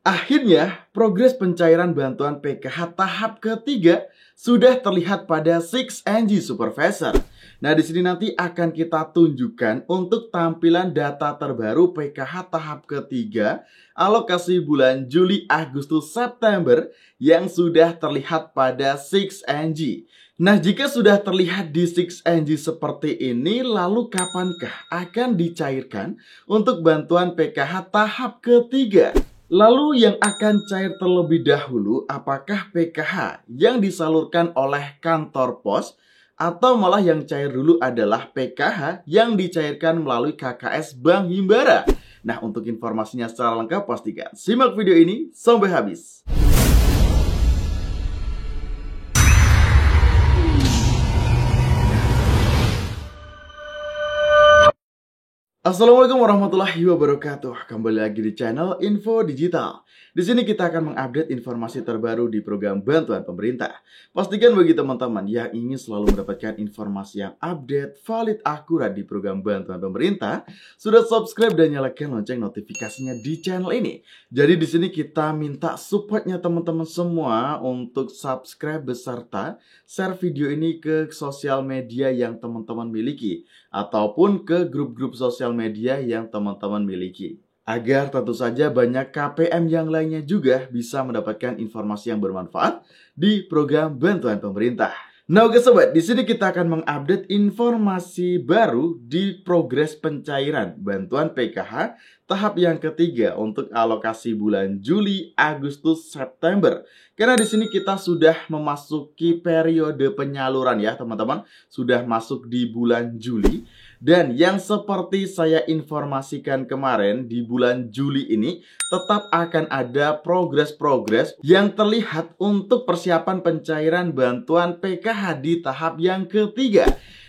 Akhirnya, progres pencairan bantuan PKH tahap ketiga sudah terlihat pada 6NG Supervisor. Nah, di sini nanti akan kita tunjukkan untuk tampilan data terbaru PKH tahap ketiga alokasi bulan Juli, Agustus, September yang sudah terlihat pada 6NG. Nah, jika sudah terlihat di 6NG seperti ini, lalu kapankah akan dicairkan untuk bantuan PKH tahap ketiga? Lalu yang akan cair terlebih dahulu apakah PKH yang disalurkan oleh kantor pos atau malah yang cair dulu adalah PKH yang dicairkan melalui KKS Bank Himbara? Nah, untuk informasinya secara lengkap pastikan simak video ini sampai habis. Assalamualaikum warahmatullahi wabarakatuh. Kembali lagi di channel Info Digital. Di sini kita akan mengupdate informasi terbaru di program bantuan pemerintah. Pastikan bagi teman-teman yang ingin selalu mendapatkan informasi yang update, valid, akurat di program bantuan pemerintah, sudah subscribe dan nyalakan lonceng notifikasinya di channel ini. Jadi di sini kita minta supportnya teman-teman semua untuk subscribe beserta share video ini ke sosial media yang teman-teman miliki ataupun ke grup-grup sosial media yang teman-teman miliki. Agar tentu saja banyak KPM yang lainnya juga bisa mendapatkan informasi yang bermanfaat di program bantuan pemerintah. Nah, oke sobat, di sini kita akan mengupdate informasi baru di progres pencairan bantuan PKH tahap yang ketiga untuk alokasi bulan Juli, Agustus, September. Karena di sini kita sudah memasuki periode penyaluran ya, teman-teman. Sudah masuk di bulan Juli. Dan yang seperti saya informasikan kemarin di bulan Juli ini tetap akan ada progres-progres yang terlihat untuk persiapan pencairan bantuan PKH di tahap yang ketiga.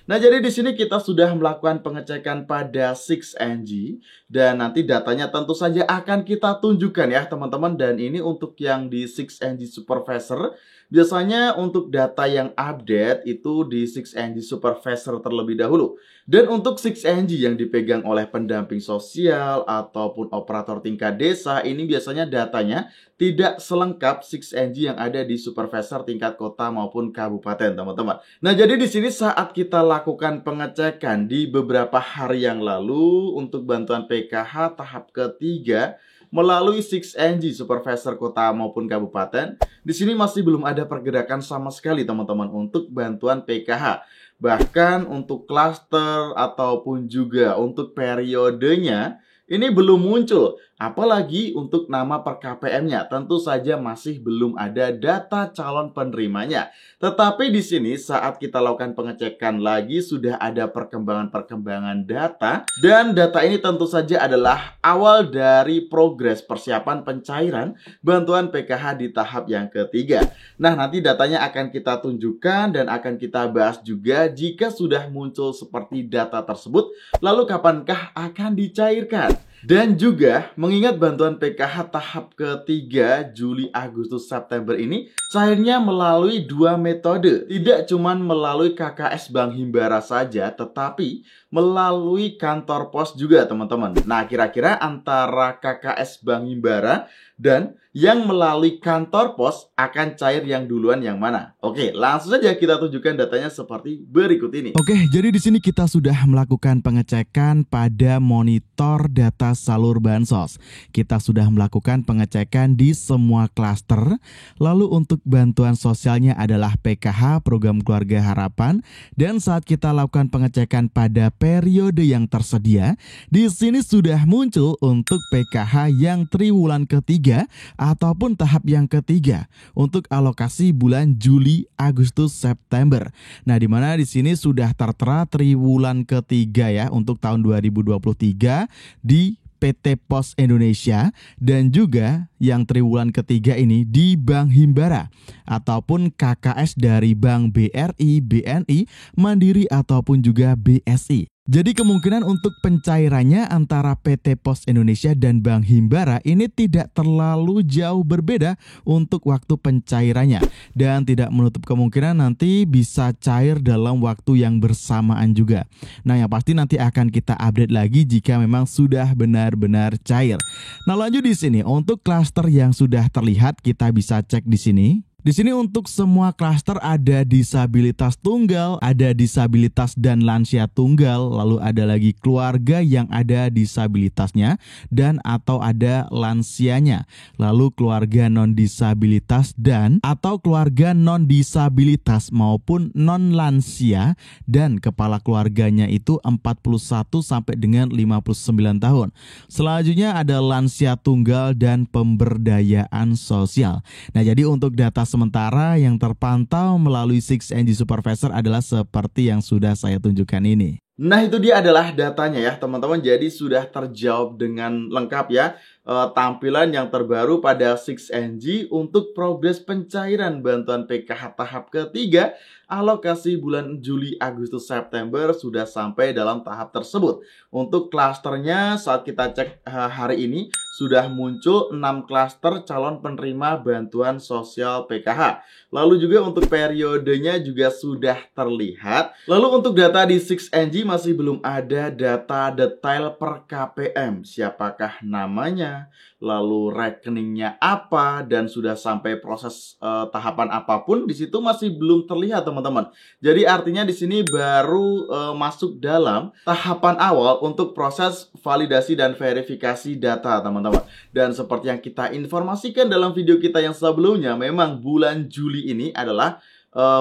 Nah, jadi di sini kita sudah melakukan pengecekan pada 6NG dan nanti datanya tentu saja akan kita tunjukkan ya teman-teman. Dan ini untuk yang di 6NG Supervisor, biasanya untuk data yang update itu di 6NG Supervisor terlebih dahulu. Dan untuk 6NG yang dipegang oleh pendamping sosial ataupun operator tingkat desa, ini biasanya datanya tidak selengkap 6NG yang ada di Supervisor tingkat kota maupun kabupaten, teman-teman. Nah, jadi di sini saat kita lakukan pengecekan di beberapa hari yang lalu untuk bantuan PKH tahap ketiga melalui 6NG Supervisor kota maupun kabupaten, di sini masih belum ada pergerakan sama sekali, teman-teman, untuk bantuan PKH. Bahkan untuk klaster ataupun juga untuk periodenya ini belum muncul. Apalagi untuk nama per KPM-nya, tentu saja masih belum ada data calon penerimanya. Tetapi di sini saat kita lakukan pengecekan lagi sudah ada perkembangan-perkembangan data. Dan data ini tentu saja adalah awal dari progres persiapan pencairan bantuan PKH di tahap yang ketiga. Nah, nanti datanya akan kita tunjukkan dan akan kita bahas juga jika sudah muncul seperti data tersebut. Lalu kapankah akan dicairkan? Dan juga mengingat bantuan PKH tahap ketiga Juli, Agustus, September ini cairnya melalui dua metode. Tidak cuma melalui KKS Bank Himbara saja, tetapi melalui kantor pos juga, teman-teman. Nah, kira-kira antara KKS Bank Himbara dan yang melalui kantor pos akan cair yang duluan yang mana? Oke, langsung saja kita tunjukkan datanya seperti berikut ini. Oke, jadi di sini kita sudah melakukan pengecekan pada monitor data salur bansos. Kita sudah melakukan pengecekan di semua klaster. Lalu untuk bantuan sosialnya adalah PKH Program Keluarga Harapan. Dan saat kita lakukan pengecekan pada periode yang tersedia, di sini sudah muncul untuk PKH yang triwulan ketiga ataupun tahap yang ketiga untuk alokasi bulan Juli, Agustus, September. Nah, di mana di sini sudah tertera triwulan ketiga ya untuk tahun 2023 di PT Pos Indonesia dan juga yang triwulan ketiga ini di Bank Himbara ataupun KKS dari Bank BRI, BNI, Mandiri ataupun juga BSI. Jadi kemungkinan untuk pencairannya antara PT Pos Indonesia dan Bank Himbara ini tidak terlalu jauh berbeda untuk waktu pencairannya, dan tidak menutup kemungkinan nanti bisa cair dalam waktu yang bersamaan juga. Nah, yang pasti nanti akan kita update lagi jika memang sudah benar-benar cair. Nah, lanjut di sini untuk klaster yang sudah terlihat kita bisa cek di sini. Di sini untuk semua klaster ada disabilitas tunggal, ada disabilitas dan lansia tunggal, lalu ada lagi keluarga yang ada disabilitasnya dan atau ada lansianya, lalu keluarga non-disabilitas dan atau keluarga non-disabilitas maupun non-lansia, dan kepala keluarganya itu 41 sampai dengan 59 tahun. Selanjutnya ada lansia tunggal dan pemberdayaan sosial. Nah, jadi untuk data sementara yang terpantau melalui 6NG Supervisor adalah seperti yang sudah saya tunjukkan ini. Nah, itu dia adalah datanya ya teman-teman. Jadi sudah terjawab dengan lengkap ya tampilan yang terbaru pada 6NG untuk progres pencairan bantuan PKH tahap ketiga alokasi bulan Juli, Agustus, September sudah sampai dalam tahap tersebut. Untuk klasternya saat kita cek hari ini sudah muncul 6 klaster calon penerima bantuan sosial PKH. Lalu juga untuk periodenya juga sudah terlihat. Lalu untuk data di 6NG masih belum ada data detail per KPM. Siapakah namanya, lalu rekeningnya apa, dan sudah sampai proses tahapan apapun di situ masih belum terlihat teman-teman. Jadi artinya di sini baru masuk dalam tahapan awal untuk proses validasi dan verifikasi data teman-teman. Dan seperti yang kita informasikan dalam video kita yang sebelumnya, memang bulan Juli ini adalah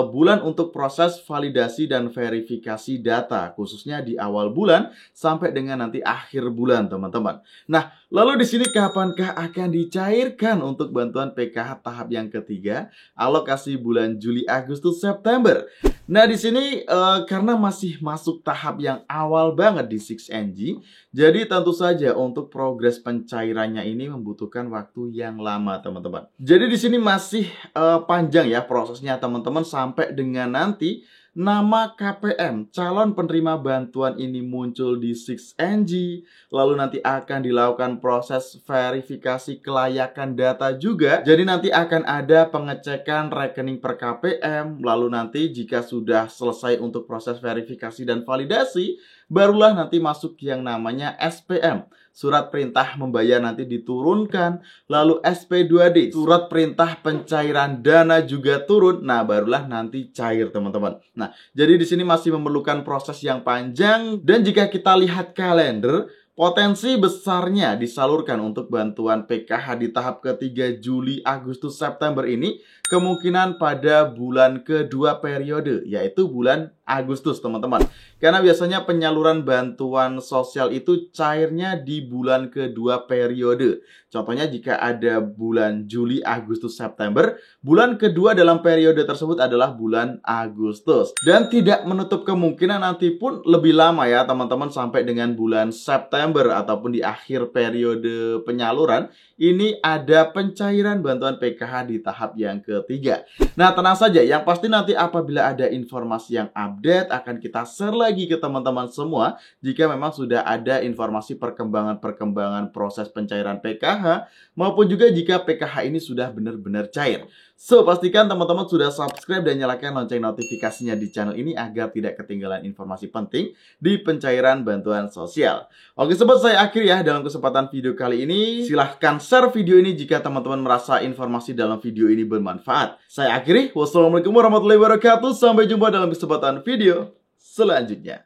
bulan untuk proses validasi dan verifikasi data, khususnya di awal bulan sampai dengan nanti akhir bulan teman-teman. Nah, lalu di sini kapankah akan dicairkan untuk bantuan PKH tahap yang ketiga alokasi bulan Juli, Agustus, September? Nah, di sini karena masih masuk tahap yang awal banget di 6NG, jadi tentu saja untuk progres pencairannya ini membutuhkan waktu yang lama teman-teman. Jadi di sini masih panjang ya prosesnya teman-teman, sampai dengan nanti nama KPM calon penerima bantuan ini muncul di 6NG, lalu nanti akan dilakukan proses verifikasi kelayakan data juga. Jadi nanti akan ada pengecekan rekening per KPM, lalu nanti jika sudah selesai untuk proses verifikasi dan validasi, barulah nanti masuk yang namanya SPM, surat perintah membayar nanti diturunkan, lalu SP2D, surat perintah pencairan dana juga turun. Nah, barulah nanti cair teman-teman. Nah, jadi di sini masih memerlukan proses yang panjang, dan jika kita lihat kalender, potensi besarnya disalurkan untuk bantuan PKH di tahap ketiga Juli, Agustus, September ini kemungkinan pada bulan kedua periode, yaitu bulan Agustus teman-teman. Karena biasanya penyaluran bantuan sosial itu cairnya di bulan kedua periode. Contohnya jika ada bulan Juli, Agustus, September, bulan kedua dalam periode tersebut adalah bulan Agustus. Dan tidak menutup kemungkinan nanti pun lebih lama ya teman-teman, sampai dengan bulan September ataupun di akhir periode penyaluran ini ada pencairan bantuan PKH di tahap yang ketiga. Nah, tenang saja, yang pasti nanti apabila ada informasi yang update akan kita share lagi ke teman-teman semua jika memang sudah ada informasi perkembangan proses pencairan PKH, maupun juga jika PKH ini sudah benar-benar cair. So, pastikan teman-teman sudah subscribe dan nyalakan lonceng notifikasinya di channel ini agar tidak ketinggalan informasi penting di pencairan bantuan sosial. Oke sobat, saya akhiri ya dalam kesempatan video kali ini. Silahkan share video ini jika teman-teman merasa informasi dalam video ini bermanfaat. Saya akhiri, wassalamualaikum warahmatullahi wabarakatuh. Sampai jumpa dalam kesempatan video selanjutnya.